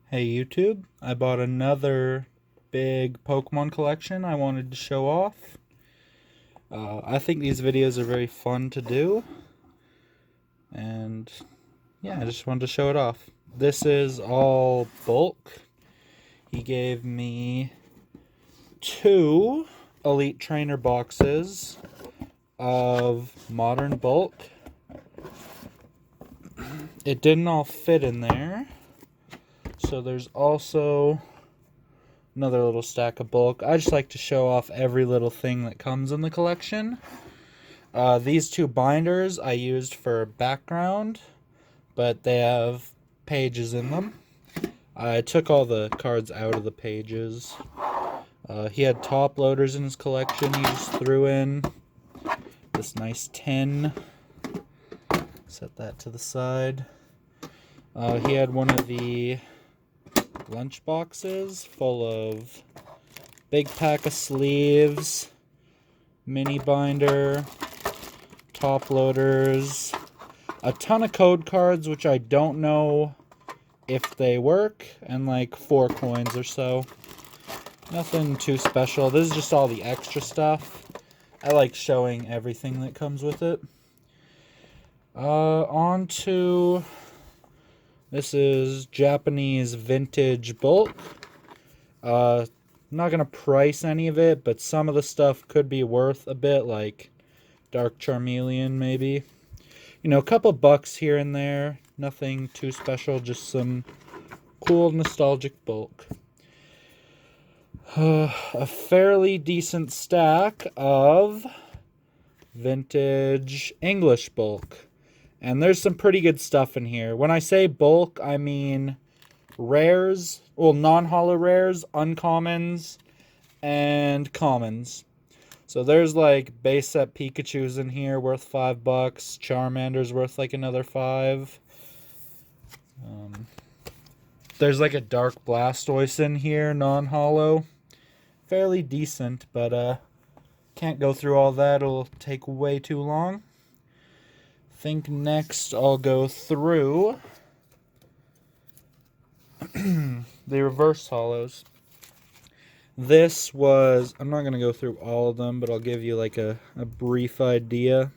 Hey YouTube, I bought another big Pokemon collection I wanted to show off. I think these videos are very fun to do, and yeah, I just wanted to show it off. This is all bulk. He gave me two Elite Trainer boxes of modern bulk. It didn't all fit in there, so there's also another little stack of bulk. I just like to show off every little thing that comes in the collection. These two binders I used for background, but they have pages in them. I took all the cards out of the pages. He had top loaders in his collection. He just threw in this nice tin. Set that to the side. He had one of the lunch boxes full of big pack of sleeves, mini binder, top loaders, a ton of code cards, which I don't know if they work, and like 4 coins or so. Nothing too special. This is just all the extra stuff. I like showing everything that comes with it. On to... This is Japanese vintage bulk. I'm not going to price any of it, but some of the stuff could be worth a bit, like Dark Charmeleon maybe. You know, a couple bucks here and there. Nothing too special, just some cool nostalgic bulk. A fairly decent stack of vintage English bulk. And there's some pretty good stuff in here. When I say bulk, I mean rares, well, non-holo rares, uncommons, and commons. So there's like base set Pikachus in here worth $5. Charmander's worth like another 5. There's like a Dark Blastoise in here, non-holo. Fairly decent, but can't go through all that. It'll take way too long. Think next I'll go through the reverse holos. This was, I'm not going to go through all of them, but I'll give you like a brief idea.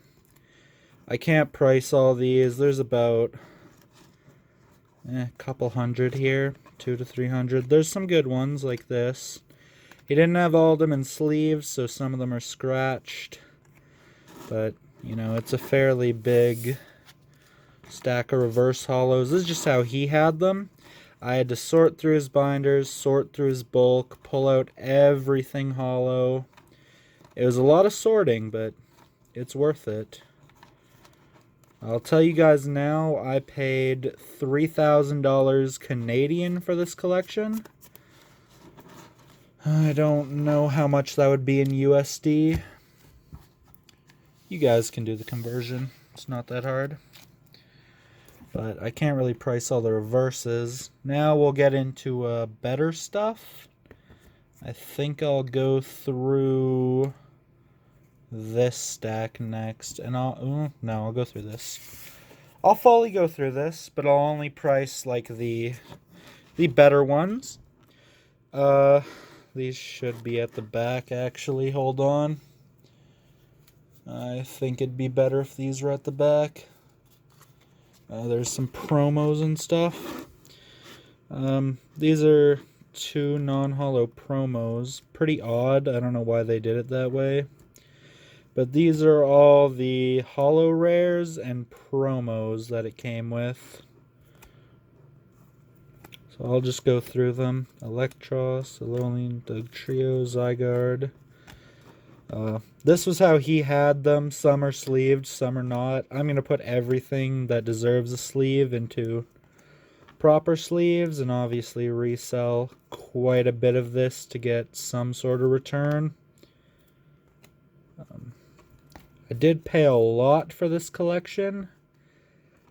I can't price all these. There's about a couple hundred here, 200 to 300. There's some good ones like this. He didn't have all of them in sleeves, so some of them are scratched. But, you know, it's a fairly big stack of reverse holos. This is just how he had them. I had to sort through his binders, sort through his bulk, pull out everything holo. It was a lot of sorting, but it's worth it. I'll tell you guys now, I paid $3,000 Canadian for this collection. I don't know how much that would be in USD. You guys can do the conversion. It's not that hard. But I can't really price all the reverses. Now we'll get into better stuff. I think I'll go through this stack next. And I'll go through this. I'll fully go through this, but I'll only price like the better ones. These should be at the back actually. Hold on. I think it'd be better if these were at the back. There's some promos and stuff. These are 2 non-holo promos. Pretty odd. I don't know why they did it that way. But these are all the holo rares and promos that it came with. So I'll just go through them. Electros, Alolan, Dugtrio, Zygarde. This was how he had them. Some are sleeved, some are not. I'm going to put everything that deserves a sleeve into proper sleeves and obviously resell quite a bit of this to get some sort of return. I did pay a lot for this collection.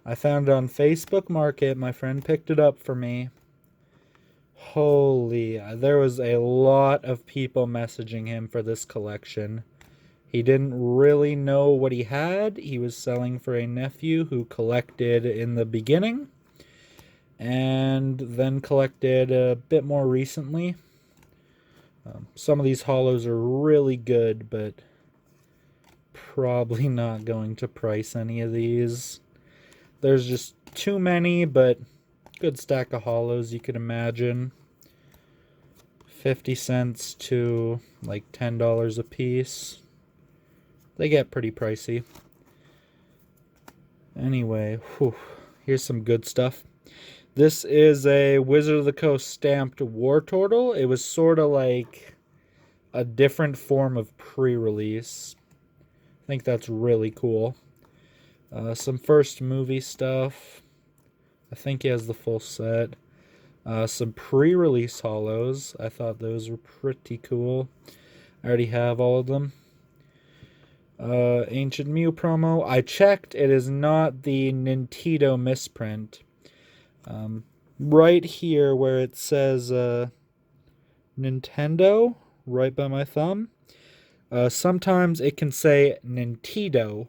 I found it on Facebook Market. My friend picked it up for me. Holy, there was a lot of people messaging him for this collection. He didn't really know what he had. He was selling for a nephew who collected in the beginning. and then collected a bit more recently. Some of these holos are really good, but probably not going to price any of these. There's just too many, but good stack of holos you could imagine. 50 cents to like $10 a piece. They get pretty pricey. Anyway, here's some good stuff. This is a Wizard of the Coast stamped War Turtle. It was sort of like a different form of pre-release. I think that's really cool. Some first movie stuff. I think he has the full set. Some pre-release holos. I thought those were pretty cool. I already have all of them. Ancient Mew promo. I checked. It is not the Nintendo misprint. Right here where it says Nintendo, right by my thumb, sometimes it can say Nintendo,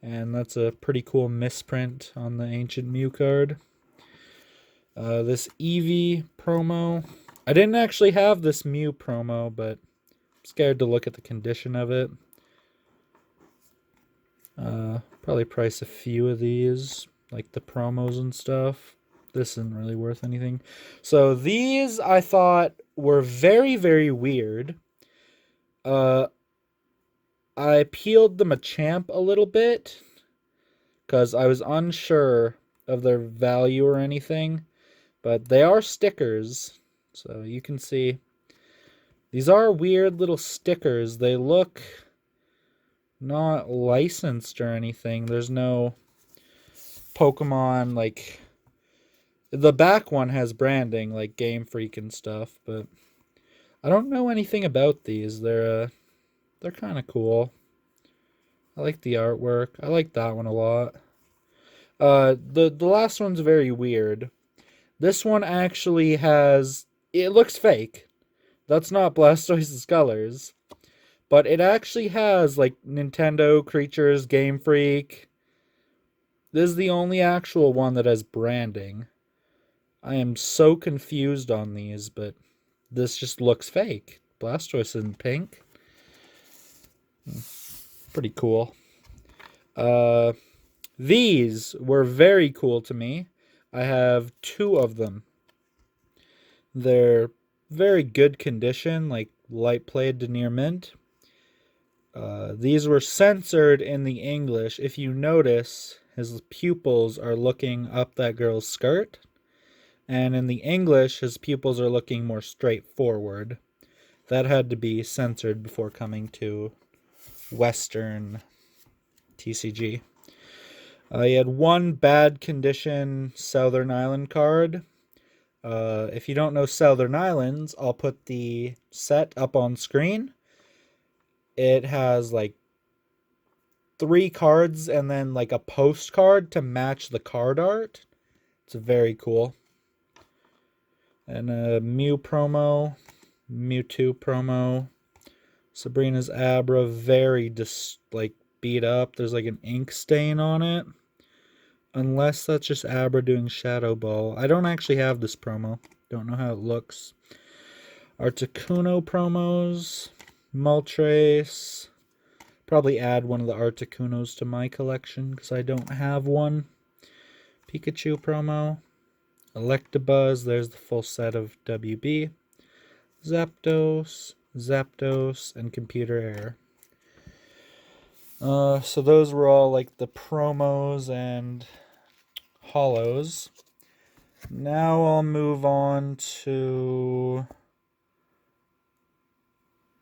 and that's a pretty cool misprint on the Ancient Mew card. This Eevee promo. I didn't actually have this Mew promo, but I'm scared to look at the condition of it. Probably price a few of these, like the promos and stuff. This isn't really worth anything. So these I thought were very, very weird. I peeled the Machamp a little bit because I was unsure of their value or anything. But they are stickers, so you can see. These are weird little stickers. They look not licensed or anything. There's no Pokemon, like, the back one has branding, like Game Freak and stuff, but I don't know anything about these. They're kind of cool. I like the artwork. I like that one a lot. The last one's very weird. This one actually has, it looks fake. That's not Blastoise's colors. But it actually has, like, Nintendo, Creatures, Game Freak. This is the only actual one that has branding. I am so confused on these, but this just looks fake. Blastoise in pink. Pretty cool. These were very cool to me. I have 2 of them. They're very good condition, like light played to near mint. These were censored in the English. If you notice, his pupils are looking up that girl's skirt. And in the English, his pupils are looking more straight forward. That had to be censored before coming to Western TCG. He had 1 bad condition Southern Island card. If you don't know Southern Islands, I'll put the set up on screen. It has like 3 cards and then like a postcard to match the card art. It's very cool. And a Mew promo, Mewtwo promo. Sabrina's Abra, very like beat up. There's like an ink stain on it. Unless that's just Abra doing Shadow Ball. I don't actually have this promo. Don't know how it looks. Articuno promos. Moltres. Probably add one of the Articunos to my collection because I don't have one. Pikachu promo. Electabuzz. There's the full set of WB. Zapdos. Zapdos. And Computer Error. So those were all like the promos and holos. Now I'll move on to,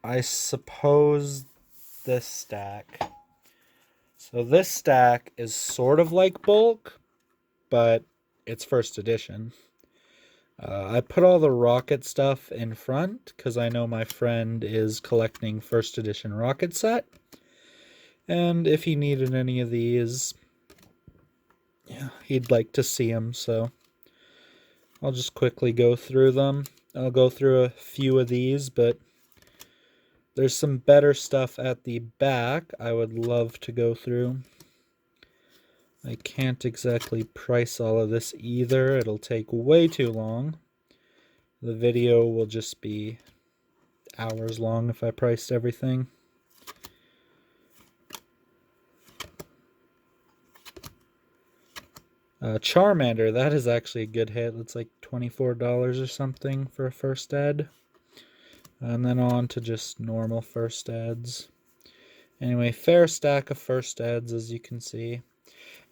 I suppose, this stack. So this stack is sort of like bulk, but it's first edition. I put all the Rocket stuff in front because I know my friend is collecting first edition Rocket set. And if he needed any of these, yeah, he'd like to see them, so I'll just quickly go through them. I'll go through a few of these, but there's some better stuff at the back I would love to go through. I can't exactly price all of this either. It'll take way too long. The video will just be hours long if I priced everything. Charmander, that is actually a good hit. That's like $24 or something for a first ed. And then on to just normal first eds. Anyway, fair stack of first eds, as you can see.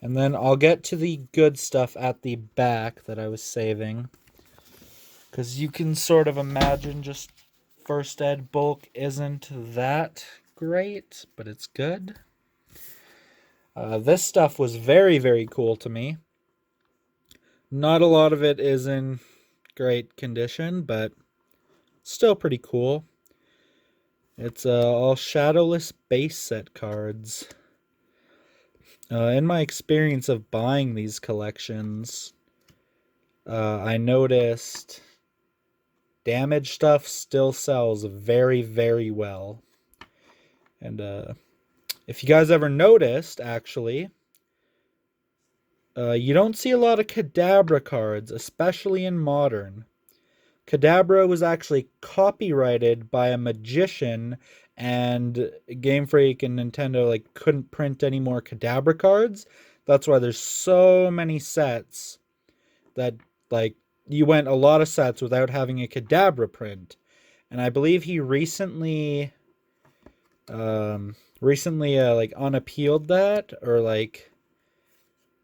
And then I'll get to the good stuff at the back that I was saving. Because you can sort of imagine just first ed bulk isn't that great, but it's good. This stuff was very, very cool to me. Not a lot of it is in great condition, but still pretty cool. It's all Shadowless base set cards. In my experience of buying these collections, I noticed damage stuff still sells very, very well. And if you guys ever noticed, actually, you don't see a lot of Kadabra cards, especially in Modern. Kadabra was actually copyrighted by a magician, and Game Freak and Nintendo couldn't print any more Kadabra cards. That's why there's so many sets that you went a lot of sets without having a Kadabra print. And I believe he recently unappealed that, or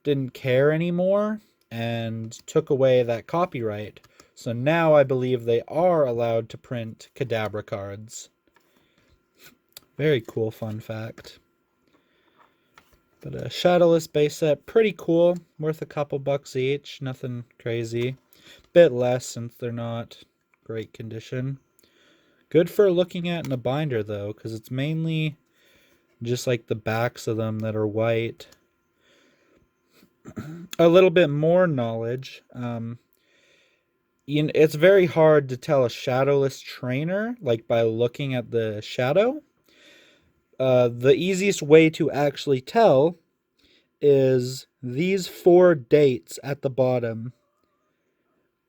didn't care anymore and took away that copyright. So now I believe they are allowed to print Kadabra cards. Very cool fun fact. But a Shadowless base set, pretty cool. Worth a couple bucks each. Nothing crazy. Bit less since they're not great condition. Good for looking at in a binder though, because it's mainly just the backs of them that are white. A little bit more knowledge. It's very hard to tell a Shadowless trainer by looking at the shadow. The easiest way to actually tell is these 4 dates at the bottom.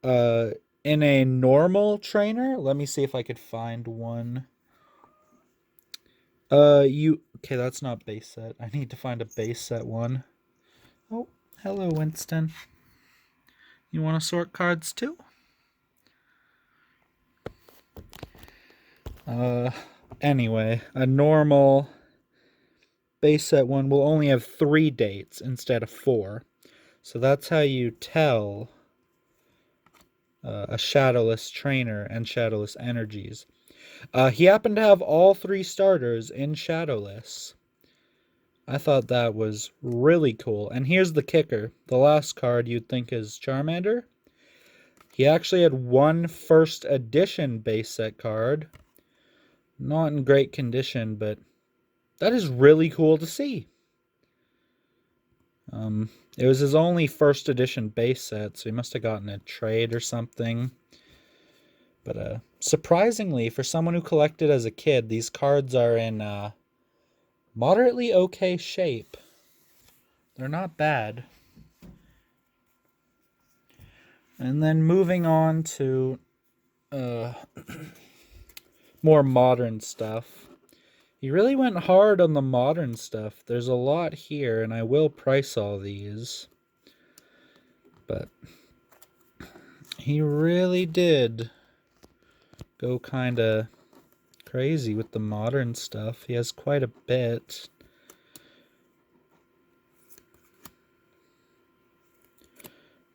In a normal trainer, let me see if I could find one. Okay, that's not base set. I need to find a base set one. Oh, hello, Winston. You want to sort cards too? Anyway, a normal base set one will only have 3 dates instead of 4. So that's how you tell a Shadowless trainer and Shadowless energies. He happened to have all 3 starters in Shadowless. I thought that was really cool. And here's the kicker. The last card you'd think is Charmander. He actually had one first edition base set card. Not in great condition, but that is really cool to see. It was his only first edition base set, so he must have gotten a trade or something. But surprisingly, for someone who collected as a kid, these cards are in moderately okay shape. They're not bad. And then moving on to more modern stuff. He really went hard on the modern stuff. There's a lot here, and I will price all these. But he really did go kind of crazy with the modern stuff. He has quite a bit.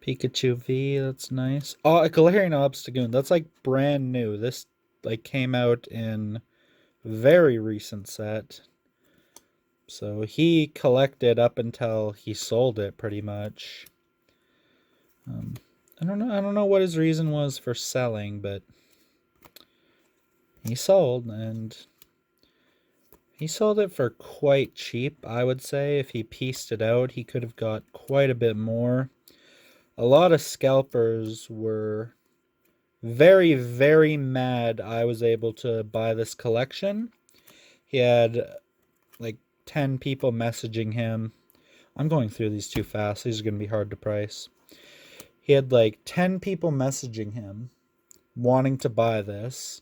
Pikachu V, that's nice. Oh, a Galarian Obstagoon. That's brand new. This came out in very recent set. So he collected up until he sold it pretty much. I don't know what his reason was for selling, but he sold, and he sold it for quite cheap, I would say. If he pieced it out, he could have got quite a bit more. A lot of scalpers were very, very mad I was able to buy this collection. He had 10 people messaging him I'm going through these too fast. These are going to be hard to price. He had like 10 people messaging him wanting to buy this.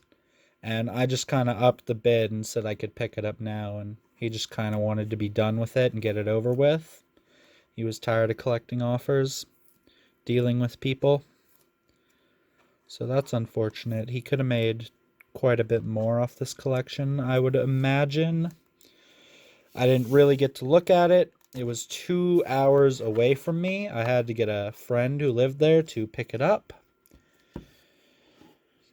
And I just kind of upped the bid and said I could pick it up now. And he just kind of wanted to be done with it and get it over with. He was tired of collecting offers, dealing with people. So that's unfortunate. He could have made quite a bit more off this collection, I would imagine. I didn't really get to look at it. It was 2 hours away from me. I had to get a friend who lived there to pick it up.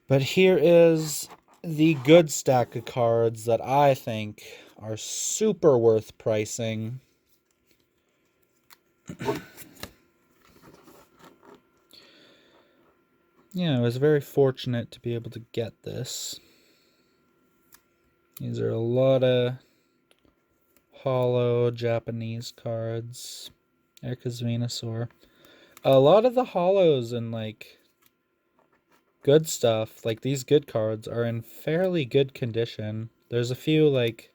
But here is the good stack of cards that I think are super worth pricing. Yeah, I was very fortunate to be able to get this. These are a lot of holo Japanese cards. Erica's Venusaur. A lot of the holos and like good stuff, like these good cards, are in fairly good condition. There's a few like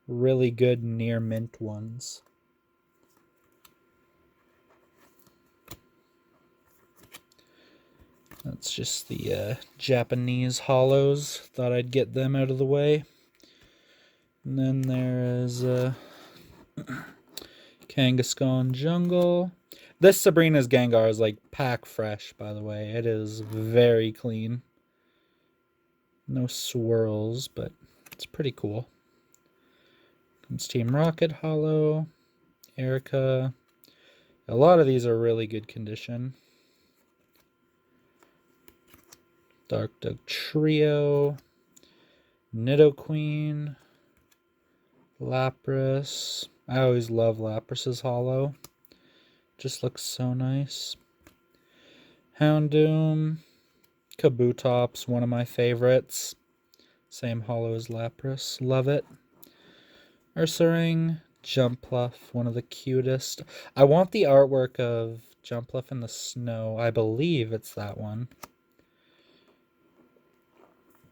really good near mint ones. That's just the Japanese holos. Thought I'd get them out of the way. And then there is Kangaskhan Jungle. This Sabrina's Gengar is like pack fresh, by the way. It is very clean. No swirls, but it's pretty cool. Comes Team Rocket Holo, Erica. A lot of these are really good condition. Dark Dug Trio, Nidoqueen, Lapras. I always love Lapras's holo. Just looks so nice. Houndoom, Kabutops, one of my favorites. Same holo as Lapras. Love it. Ursaring, Jumpluff, one of the cutest. I want the artwork of Jumpluff in the snow. I believe it's that one.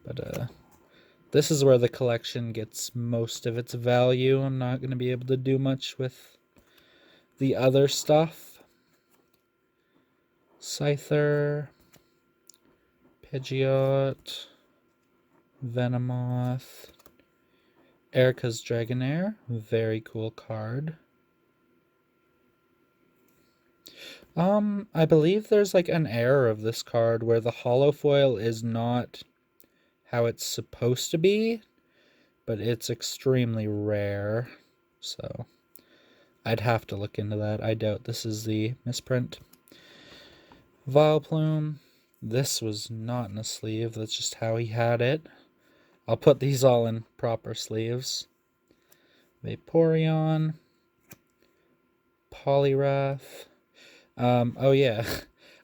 But this is where the collection gets most of its value. I'm not going to be able to do much with the other stuff. Scyther, Pidgeot, Venomoth, Erica's Dragonair, very cool card. I believe there's like an error of this card where the holo foil is not how it's supposed to be, but it's extremely rare, so I'd have to look into that. I doubt this is the misprint. Vileplume. This was not in a sleeve. That's just how he had it. I'll put these all in proper sleeves. Vaporeon. Poliwrath. Oh yeah.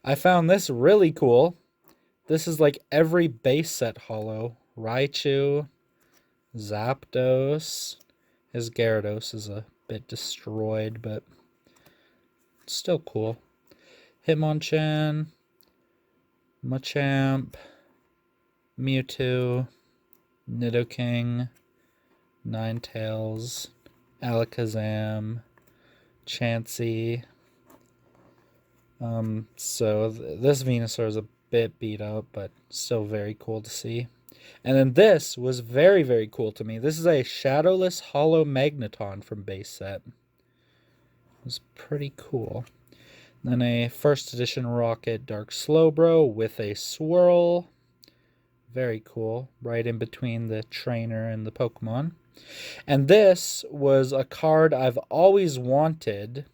I found this really cool. This is like every base set holo. Raichu. Zapdos. His Gyarados is a bit destroyed, but still cool. Hitmonchan, Machamp, Mewtwo, Nidoking, Ninetales, Alakazam, Chansey. So this Venusaur is a bit beat up, but still very cool to see. And then this was very, very cool to me. This is a Shadowless Holo Magneton from base set. It was pretty cool. Then a first edition Rocket Dark Slowbro with a swirl. Very cool. Right in between the trainer and the Pokemon. And this was a card I've always wanted.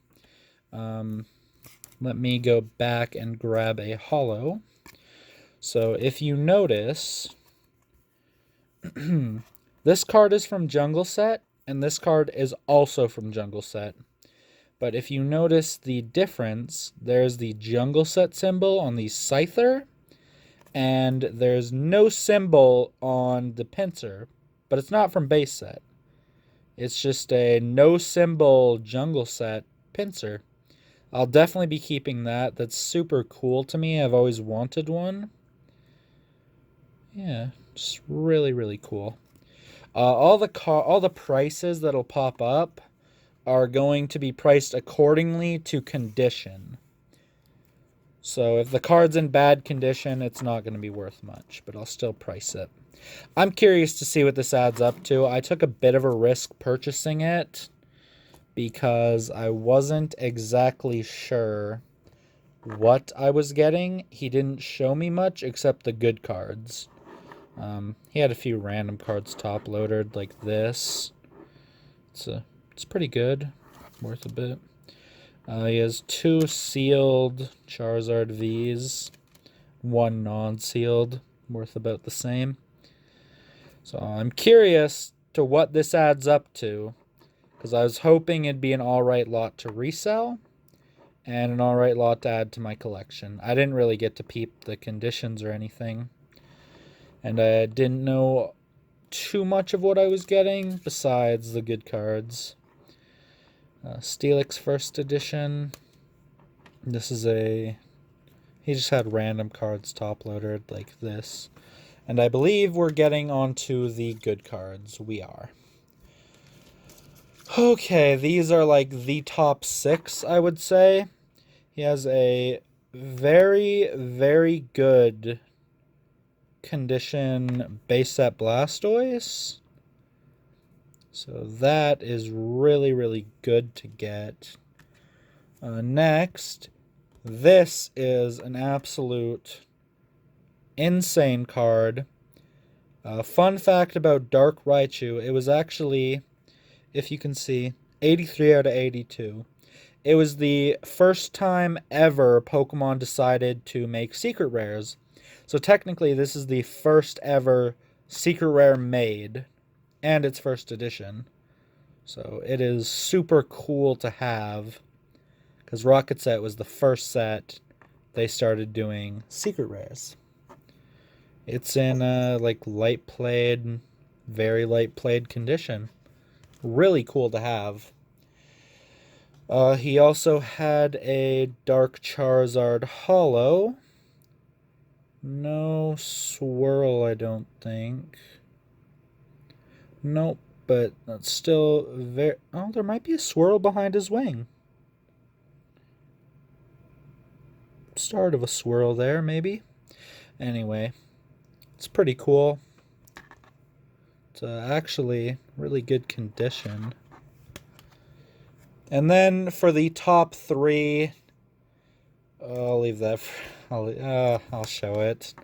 Let me go back and grab a holo. So if you notice, this card is from Jungle Set, and this card is also from Jungle Set. But if you notice the difference, there's the Jungle Set symbol on the Scyther, and there's no symbol on the Pinsir, but it's not from base set. It's just a no symbol Jungle Set Pinsir. I'll definitely be keeping that. That's super cool to me. I've always wanted one. Yeah, just really, really cool. All the prices that'll pop up are going to be priced accordingly to condition. So if the card's in bad condition, it's not going to be worth much, but I'll still price it. I'm curious to see what this adds up to. I took a bit of a risk purchasing it because I wasn't exactly sure what I was getting. He didn't show me much except the good cards. He had a few random cards top loaded like this. It's pretty good, worth a bit. He has 2 sealed Charizard Vs, 1 non-sealed, worth about the same. So I'm curious to what this adds up to, because I was hoping it'd be an alright lot to resell and an alright lot to add to my collection. I didn't really get to peep the conditions or anything, and I didn't know too much of what I was getting besides the good cards. Steelix First Edition. This is he just had random cards top loaded like this. And I believe we're getting onto the good cards. We are. Okay, these are like the top 6, I would say. He has a very, very good condition base set Blastoise. So that is really, really good to get. Next, this is an absolute insane card. Fun fact about Dark Raichu, it was actually, if you can see, 83 out of 82. It was the first time ever Pokemon decided to make secret rares. So technically this is the first ever secret rare made, and it's first edition. So it is super cool to have, because Rocket Set was the first set they started doing secret rares. It's in like light played, very light played condition. Really cool to have. He also had a Dark Charizard Holo. No swirl, I don't think. Nope, but that's still very... Oh, there might be a swirl behind his wing. Start of a swirl there, maybe. Anyway, it's pretty cool. It's actually really good condition. And then for the top 3, I'll leave that for... I'll show it.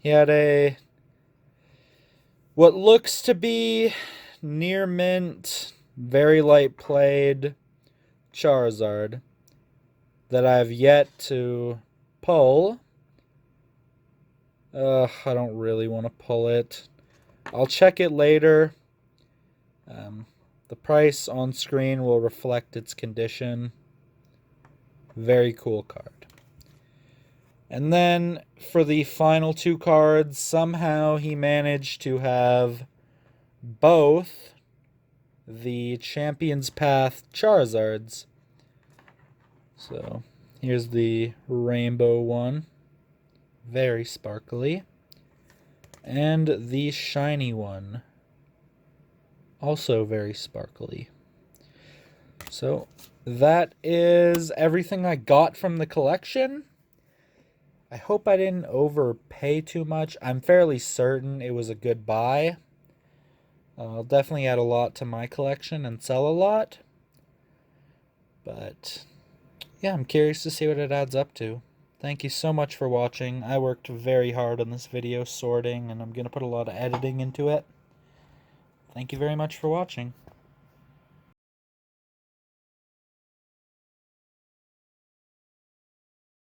He had what looks to be near mint, very light played Charizard that I've yet to pull. I don't really want to pull it. I'll check it later. The price on screen will reflect its condition. Very cool card. And then for the final 2 cards, somehow he managed to have both the Champion's Path Charizards. So here's the rainbow one. Very sparkly. And the shiny one. Also very sparkly. So that is everything I got from the collection. I hope I didn't overpay too much. I'm fairly certain it was a good buy. I'll definitely add a lot to my collection and sell a lot. But yeah, I'm curious to see what it adds up to. Thank you so much for watching. I worked very hard on this video sorting, and I'm going to put a lot of editing into it. Thank you very much for watching.